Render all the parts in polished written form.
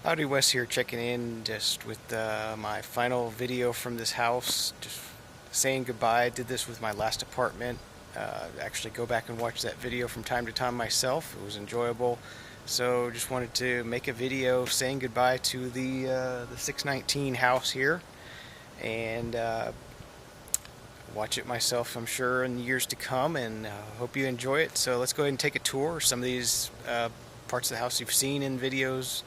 Howdy, Wes here, checking in just with my final video from this house. Just saying goodbye. I did this with my last apartment. Actually go back and watch that video from time to time myself. It was enjoyable. So just wanted to make a video saying goodbye to the 619 house here, and watch it myself, I'm sure, in the years to come, and hope you enjoy it. So let's go ahead and take a tour. Some of these parts of the house you've seen in videos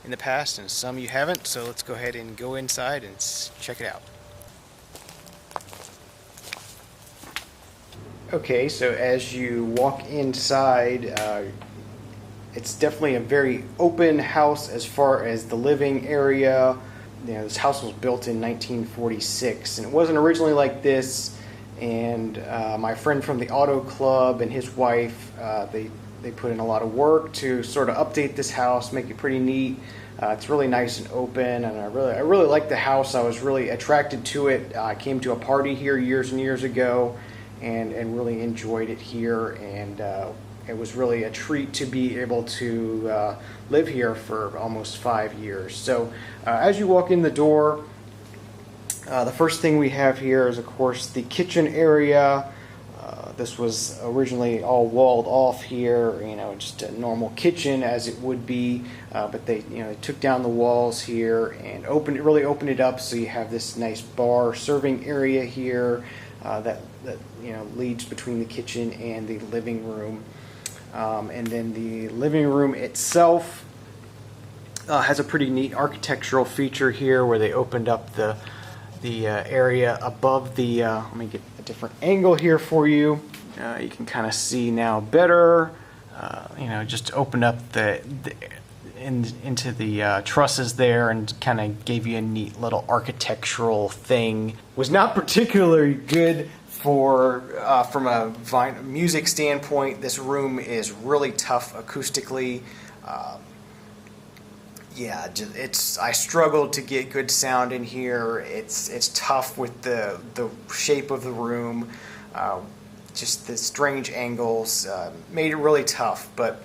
in the past, and some you haven't. So let's go ahead and go inside and check it out. Okay, so as you walk inside, it's definitely a very open house as far as the living area. You know, this house was built in 1946, and it wasn't originally like this. And my friend from the auto club and his wife, they put in a lot of work to sort of update this house, make it pretty neat. It's really nice and open, and I really like the house. I was really attracted to it. I came to a party here years and years ago, and really enjoyed it here. And it was really a treat to be able to live here for almost 5 years. So as you walk in the door, the first thing we have here is, of course, the kitchen area. This was originally all walled off here, you know, just a normal kitchen as it would be, but they took down the walls here and really opened it up, so you have this nice bar serving area here that leads between the kitchen and the living room. And then the living room itself has a pretty neat architectural feature here where they opened up the area above the, let me get a different angle here for you. You can kind of see now better. Just opened up into the trusses there, and kind of gave you a neat little architectural thing. Was not particularly good for from a music standpoint. This room is really tough acoustically. Yeah, I struggled to get good sound in here. It's tough with the shape of the room. Just the strange angles made it really tough, but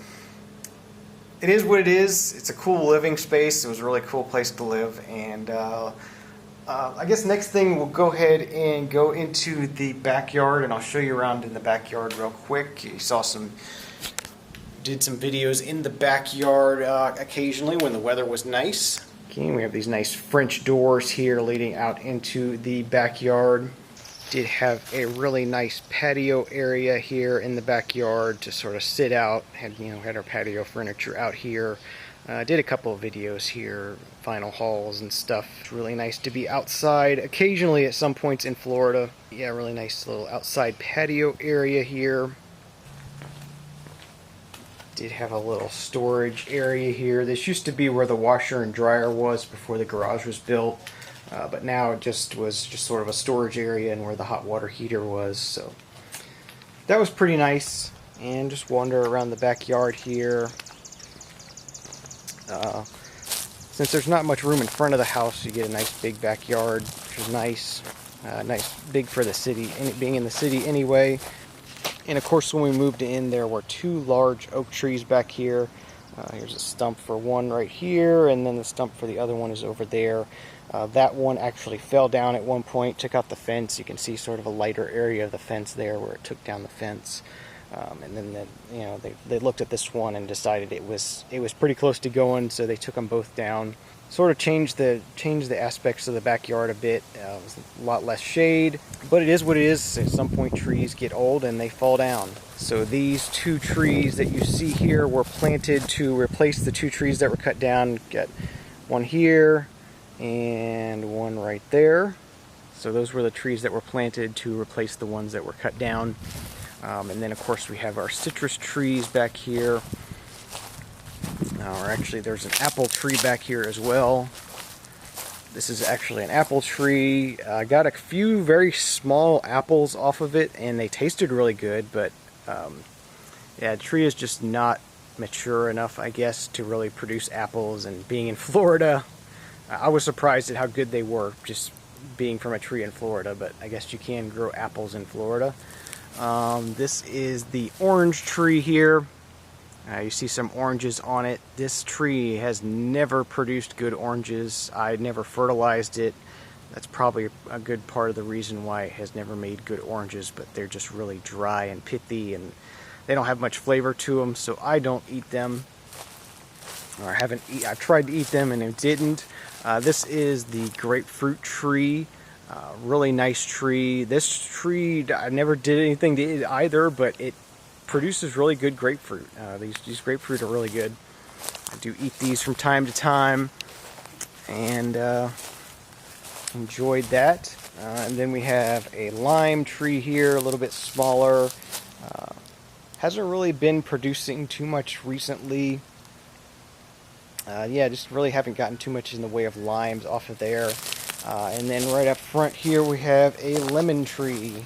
it is what it is. It's a cool living space. It was a really cool place to live, and I guess next thing we'll go ahead and go into the backyard, and I'll show you around in the backyard real quick. You saw did some videos in the backyard occasionally when the weather was nice. Okay, we have these nice French doors here leading out into the backyard. Did have a really nice patio area here in the backyard to sort of sit out. Had our patio furniture out here. Did a couple of videos here, final hauls and stuff. It's really nice to be outside occasionally at some points in Florida. Yeah, really nice little outside patio area here. Did have a little storage area here. This used to be where the washer and dryer was before the garage was built, but now it was just sort of a storage area, and where the hot water heater was. So that was pretty nice. And just wander around the backyard here. Since there's not much room in front of the house, you get a nice big backyard, which is nice. Nice big for the city, being in the city anyway. And of course, when we moved in, there were 2 large oak trees back here. Here's a stump for one right here, and then the stump for the other one is over there. That one actually fell down at one point, took out the fence. You can see sort of a lighter area of the fence there where it took down the fence. And then they looked at this one and decided it was pretty close to going, so they took them both down. Sort of changed the aspects of the backyard a bit. It was a lot less shade, but it is what it is. At some point, trees get old and they fall down. So these 2 trees that you see here were planted to replace the 2 trees that were cut down. Got one here and one right there. So those were the trees that were planted to replace the ones that were cut down. And then, of course, we have our citrus trees back here. Or actually, there's an apple tree back here as well. This is actually an apple tree. I got a few very small apples off of it, and they tasted really good, but yeah, the tree is just not mature enough, I guess, to really produce apples. And being in Florida, I was surprised at how good they were, just being from a tree in Florida, but I guess you can grow apples in Florida. This is the orange tree here. You see some oranges on it. This tree has never produced good oranges. I never fertilized it. That's probably a good part of the reason why it has never made good oranges, but they're just really dry and pithy, and they don't have much flavor to them, so I don't eat them. Or I've tried to eat them and it didn't. This is the grapefruit tree. Really nice tree. This tree, I never did anything to it either, but it produces really good grapefruit. These grapefruit are really good. I do eat these from time to time, and enjoyed that. And then we have a lime tree here, a little bit smaller. Hasn't really been producing too much recently. Yeah, just really haven't gotten too much in the way of limes off of there. And then right up front here we have a lemon tree.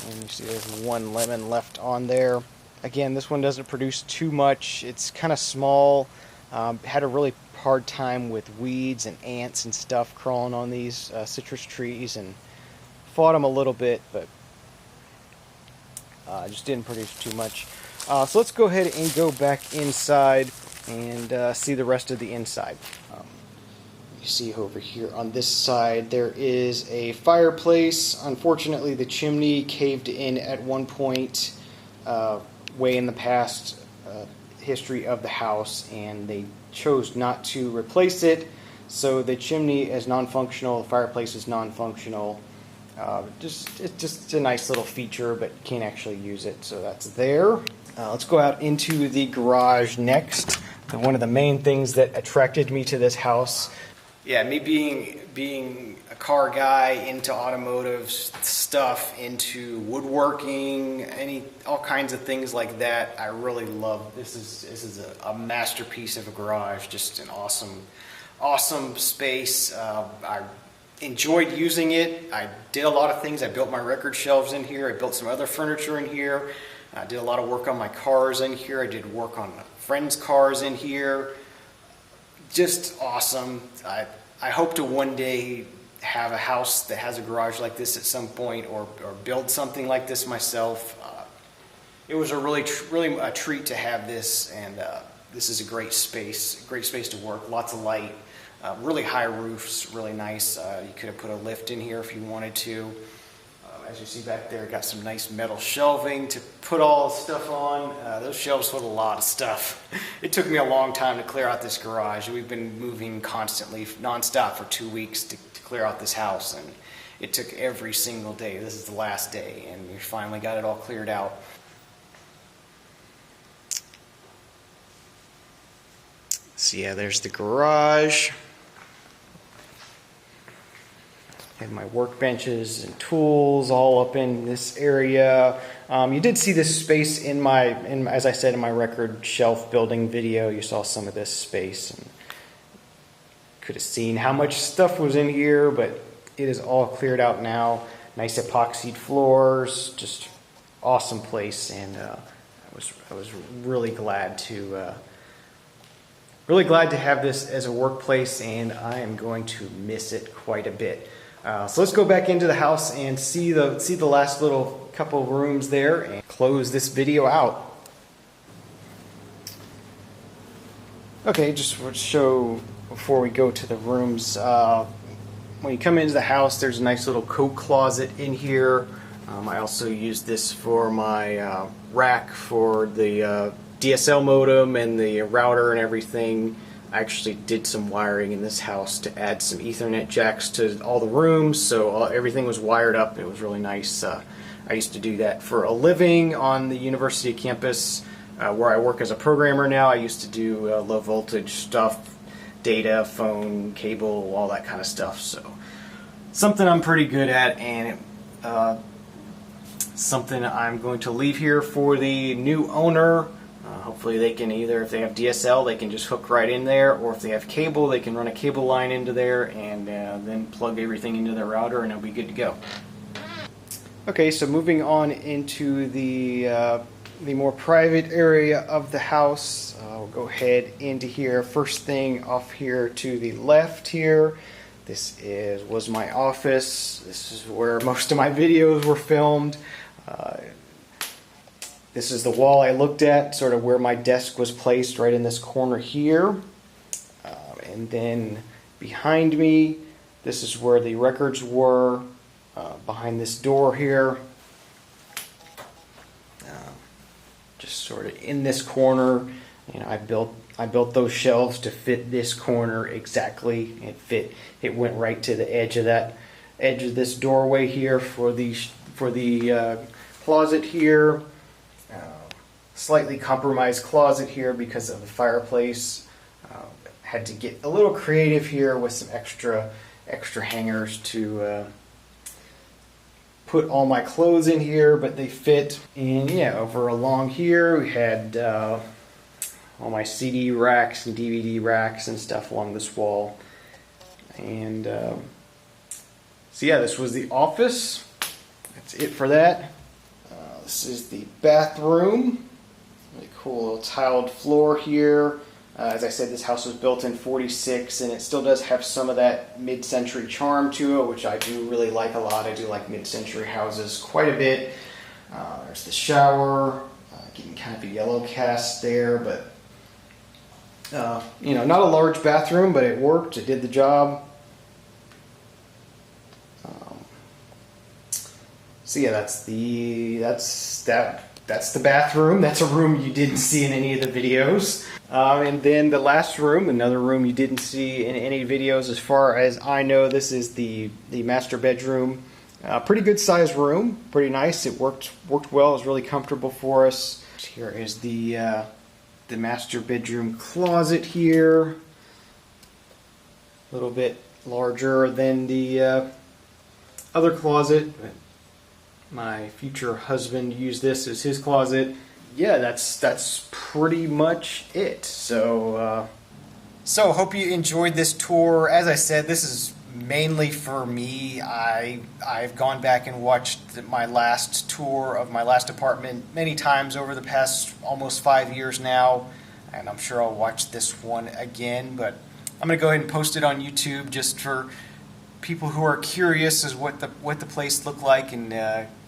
And you see there's one lemon left on there. Again, this one doesn't produce too much. It's kind of small. Had a really hard time with weeds and ants and stuff crawling on these citrus trees, and fought them a little bit, but just didn't produce too much. So let's go ahead and go back inside and see the rest of the inside. You see over here on this side there is a fireplace. Unfortunately, the chimney caved in at one point way in the past history of the house, and they chose not to replace it, so the chimney is non-functional, the fireplace is non-functional. It's just a nice little feature, but can't actually use it, so that's there. Let's go out into the garage next. One of the main things that attracted me to this house, me being a car guy, into automotive stuff, into woodworking, all kinds of things like that. I really love this. Is a masterpiece of a garage. Just an awesome space. I enjoyed using it. I did a lot of things. I built my record shelves in here. I built some other furniture in here. I did a lot of work on my cars in here. I did work on friends' cars in here. Just awesome. I hope to one day have a house that has a garage like this at some point, or build something like this myself. It was a really a treat to have this, and this is a great space to work. Lots of light, really high roofs, really nice. You could have put a lift in here if you wanted to. As you see back there, got some nice metal shelving to put all the stuff on. Those shelves hold a lot of stuff. It took me a long time to clear out this garage. We've been moving constantly, nonstop, for 2 weeks to clear out this house, and it took every single day. This is the last day, and we finally got it all cleared out. So yeah, there's the garage. And my workbenches and tools all up in this area. You did see this space as I said, in my record shelf building video. You saw some of this space, and could have seen how much stuff was in here, but it is all cleared out now. Nice epoxied floors, just awesome place, and I was really glad to have this as a workplace, and I am going to miss it quite a bit. So let's go back into the house and see the last little couple rooms there and close this video out. Okay, just to show before we go to the rooms. When you come into the house, there's a nice little coat closet in here. I also use this for my rack for the DSL modem and the router and everything. I actually did some wiring in this house to add some Ethernet jacks to all the rooms, so everything was wired up. It was really nice. I used to do that for a living on the university campus where I work as a programmer now. I used to do low voltage stuff, data, phone, cable, all that kind of stuff. So something I'm pretty good at, and something I'm going to leave here for the new owner. Hopefully they can either, if they have DSL, they can just hook right in there, or if they have cable, they can run a cable line into there and then plug everything into their router, and it'll be good to go. Okay, so moving on into the more private area of the house. We'll go ahead into here. First thing off here to the left here, this was my office. This is where most of my videos were filmed. This is the wall I looked at, sort of where my desk was placed, right in this corner here. And then behind me, this is where the records were, behind this door here. Just sort of in this corner. You know, I built those shelves to fit this corner exactly. It went right to the edge of this doorway here for the closet here. Slightly compromised closet here because of the fireplace. Had to get a little creative here with some extra hangers to put all my clothes in here, but they fit. And yeah, over along here we had all my CD racks and DVD racks and stuff along this wall. And so yeah, this was the office. That's it for that. This is the bathroom. Really cool little tiled floor here. As I said, this house was built in '46, and it still does have some of that mid-century charm to it, which I do really like a lot. I do like mid-century houses quite a bit. There's the shower, getting kind of a yellow cast there, but you know, not a large bathroom, but it worked. It did the job. So yeah, that's the bathroom. That's a room you didn't see in any of the videos. And then the last room, another room you didn't see in any videos as far as I know. This is the master bedroom. Pretty good sized room, pretty nice. It worked well. It was really comfortable for us. Here is the master bedroom closet here. A little bit larger than the other closet. My future husband used this as his closet. Yeah, that's pretty much it. So hope you enjoyed this tour. As I said, this is mainly for me. I've gone back and watched my last tour of my last apartment many times over the past almost 5 years now, and I'm sure I'll watch this one again. But I'm gonna go ahead and post it on YouTube just for people who are curious as what the place looked like. And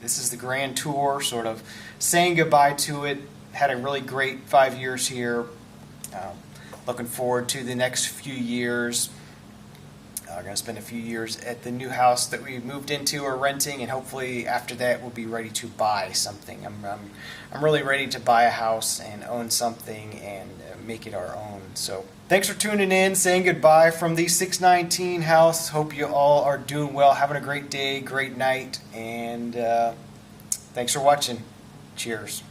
this is the grand tour, sort of saying goodbye to it. Had a really great 5 years here. Looking forward to the next few years. We're going to spend a few years at the new house that we moved into or renting, and hopefully after that we'll be ready to buy something. I'm really ready to buy a house and own something and make it our own. So thanks for tuning in, saying goodbye from the 619 house. Hope you all are doing well, having a great day, great night, and thanks for watching. Cheers.